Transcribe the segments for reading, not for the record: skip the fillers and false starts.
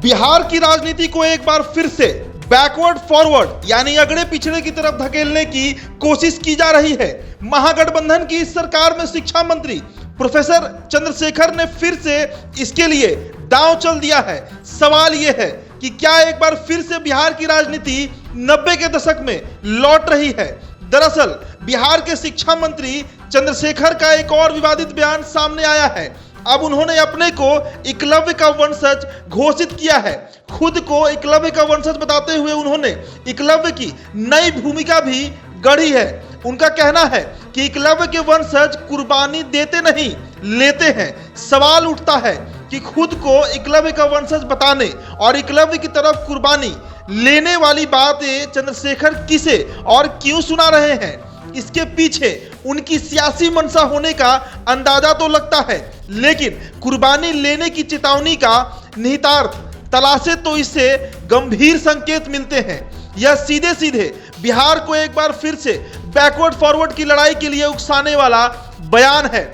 बिहार की राजनीति को एक बार फिर से बैकवर्ड फॉरवर्ड यानी अगड़े पिछड़े की तरफ धकेलने की कोशिश की जा रही है। महागठबंधन की इस सरकार में शिक्षा मंत्री प्रोफेसर चंद्रशेखर ने फिर से इसके लिए दांव चल दिया है। सवाल यह है कि क्या एक बार फिर से बिहार की राजनीति 90 के दशक में लौट रही है। दरअसल बिहार के शिक्षा मंत्री चंद्रशेखर का एक और विवादित बयान सामने आया है। अब उन्होंने अपने को एकलव्य का वंशज घोषित किया है। खुद को एकलव्य का वंशज बताते हुए उन्होंने एकलव्य की नई भूमिका भी गढ़ी है। उनका कहना है कि एकलव्य के वंशज कुर्बानी देते नहीं लेते हैं। सवाल उठता है कि खुद को एकलव्य का वंशज बताने और एकलव्य की तरफ कुर्बानी लेने वाली बातें चंद्रशेखर किसे और क्यों सुना रहे हैं। इसके पीछे उनकी सियासी मंशा होने का अंदाजा तो लगता है, लेकिन कुर्बानी लेने की चेतावनी का निहितार्थ तलाशे तो इससे गंभीर संकेत मिलते हैं। यह सीधे सीधे बिहार को एक बार फिर से बैकवर्ड फॉरवर्ड की लड़ाई के लिए उकसाने वाला बयान है।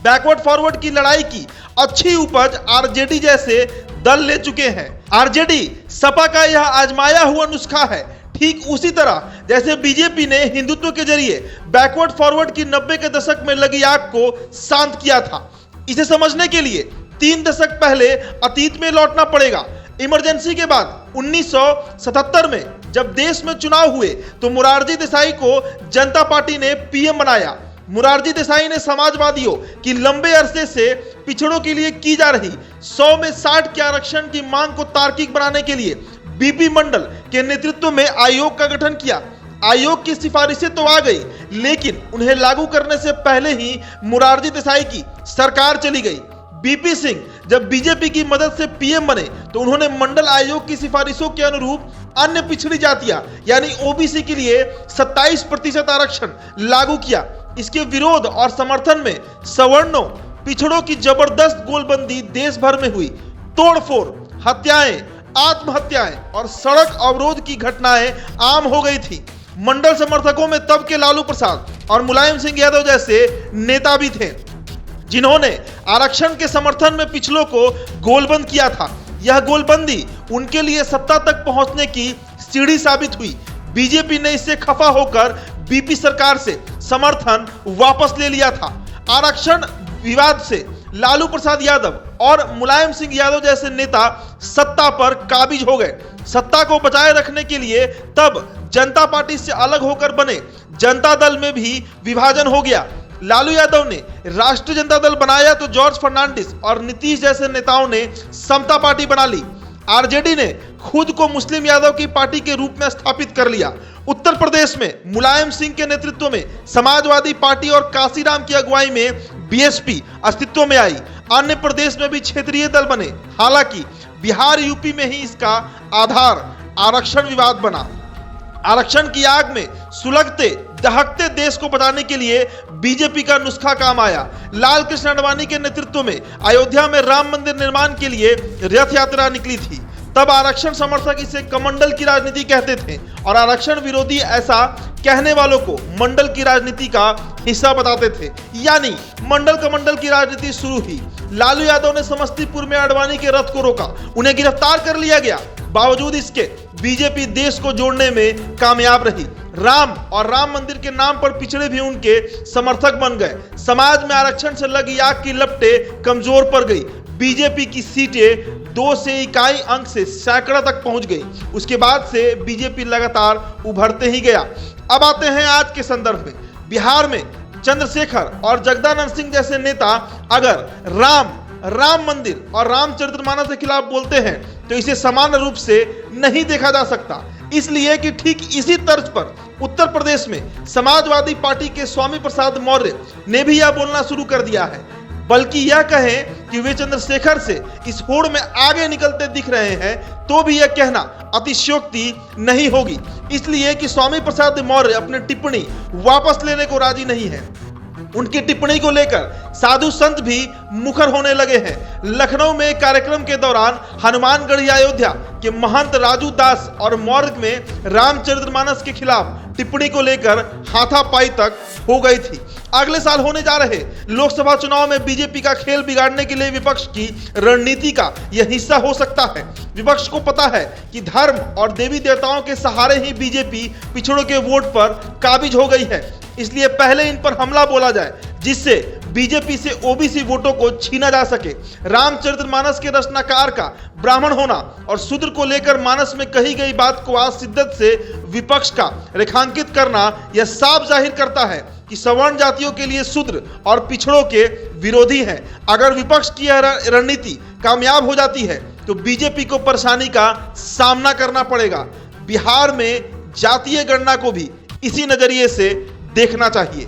बैकवर्ड फॉरवर्ड की लड़ाई की अच्छी उपज आरजेडी जैसे दल ले चुके हैं। आरजेडी सपा का यह आजमाया हुआ नुस्खा है। ठीक उसी तरह जैसे बीजेपी ने हिंदुत्व के जरिए बैकवर्ड फॉरवर्ड की 90 के दशक में लगी आग को शांत किया था। इसे समझने के लिए 3 दशक पहले अतीत में लौटना पड़ेगा। इमरजेंसी के बाद 1977 में जब देश में चुनाव हुए तो मोरारजी देसाई को जनता पार्टी ने पीएम बनाया। मोरारजी देसाई ने समाजवादियों की लंबे अरसे से पिछड़ों के लिए की जा रही 100 में 60 के आरक्षण की मांग को तार्किक बनाने के लिए बीपी मंडल के नेतृत्व में आयोग का गठन किया। आयोग की सिफारिशें तो आ गई, लेकिन उन्हें लागू करने से पहले ही मोरारजी देसाई की सरकार चली गई। बीपी सिंह जब बीजेपी की मदद से पीएम बने तो उन्होंने मंडल आयोग की सिफारिशों के अनुरूप अन्य पिछड़ी जातियां यानी ओबीसी के लिए 27% आरक्षण लागू किया। इसके विरोध और समर्थन में सवर्णों पिछड़ों की जबरदस्त गोलबंदी देश भर में हुई। तोड़फोड़, हत्याएं, आत्महत्याएं और सड़क अवरोध की घटनाएं आम हो गई थी। मंडल समर्थकों में तब के लालू प्रसाद और मुलायम सिंह यादव जैसे नेता भी थे, जिन्होंने आरक्षण के समर्थन में पिछलों को गोलबंद किया था। यह गोलबंदी उनके लिए सत्ता तक पहुंचने की सीढ़ी साबित हुई। बीजेपी ने इससे खफा होकर बीपी सरकार से समर्थन वापस ले लिया था। आरक्षण विवाद से लालू प्रसाद यादव और मुलायम सिंह यादव जैसे नेता सत्ता पर काबिज हो गए। सत्ता को बचाए रखने के लिए तब जनता पार्टी से अलग होकर बने जनता दल में भी विभाजन हो गया। लालू यादव ने राष्ट्रीय जनता दल बनाया तो जॉर्ज फर्नांडिस और नीतीश जैसे नेताओं ने समता पार्टी बना ली। आरजेडी ने खुद को मुस्लिम यादव की पार्टी के रूप में स्थापित कर लिया। उत्तर प्रदेश में मुलायम सिंह के नेतृत्व में समाजवादी पार्टी और काशीराम की अगुवाई में बीएसपी अस्तित्व में आई। अन्य प्रदेश में भी क्षेत्रीय दल बने। हालांकि बिहार यूपी में ही इसका आधार आरक्षण विवाद बना। आरक्षण की आग में सुलगते दहकते देश को बचाने के लिए बीजेपी का नुस्खा काम आया। लाल कृष्ण आडवाणी के नेतृत्व में अयोध्या में राम मंदिर निर्माण के लिए रथ यात्रा निकली थी। तब आरक्षण समर्थक इसे कमंडल की राजनीति कहते थे और आरक्षण विरोधी ऐसा कहने वालों को मंडल की राजनीति का हिस्सा बताते थे। यानी मंडल कमंडल की राजनीति शुरू हुई। लालू यादव ने समस्तीपुर में आडवाणी के रथ को रोका, उन्हें गिरफ्तार कर लिया गया। बावजूद इसके बीजेपी देश को जोड़ने में कामयाब रही। राम और राम मंदिर के नाम पर पिछड़े भी उनके समर्थक बन गए। समाज में आरक्षण से लगी आग की लपटें कमजोर पड़ गई। बीजेपी की सीटें 2 से इकाई अंक से सैकड़ा तक पहुंच गई। उसके बाद से बीजेपी लगातार उभरते ही गया। अब आते हैं आज के संदर्भ में। बिहार में चंद्रशेखर और जगदानंद सिंह जैसे नेता अगर राम मंदिर और रामचरितमानस के खिलाफ बोलते हैं तो इसे समान रूप से नहीं देखा जा सकता। इसलिए कि ठीक इसी तर्ज पर उत्तर प्रदेश में समाजवादी पार्टी के स्वामी प्रसाद मौर्य ने भी यह बोलना शुरू कर दिया है। बल्कि यह कहें कि वे चंद्रशेखर से इस होड़ में आगे निकलते दिख रहे हैं तो भी यह कहना अतिशयोक्ति नहीं होगी। इसलिए कि स्वामी प्रसाद मौर्य अपनी टिप्पणी वापस लेने को राजी नहीं है। उनकी टिप्पणी को लेकर साधु संत भी मुखर होने लगे हैं। लखनऊ में एक कार्यक्रम के दौरान हनुमानगढ़ी अयोध्या के महंत राजू दास और मौर्य में रामचरितमानस के खिलाफ टिप्पणी को लेकर हाथापाई तक हो गई थी। अगले साल होने जा रहे लोकसभा चुनाव में बीजेपी का खेल बिगाड़ने के लिए विपक्ष की रणनीति का यह हिस्सा हो सकता है। विपक्ष को पता है कि धर्म और देवी देवताओं के सहारे ही बीजेपी पिछड़ों के वोट पर काबिज हो गई है, इसलिए पहले इन पर हमला बोला जाए जिससे बीजेपी से ओबीसी वोटों को छीना जा सके। रामचरितमानस के रचनाकार का ब्राह्मण होना और शूद्र को लेकर मानस में कही गई बात को आज शिद्दत से विपक्ष का रेखांकित करना यह साफ जाहिर करता है कि सवर्ण जातियों के लिए शूद्र और पिछड़ों के विरोधी हैं। अगर विपक्ष की यह रणनीति कामयाब हो जाती है तो बीजेपी को परेशानी का सामना करना पड़ेगा। बिहार में जातीय गणना को भी इसी नजरिए से देखना चाहिए।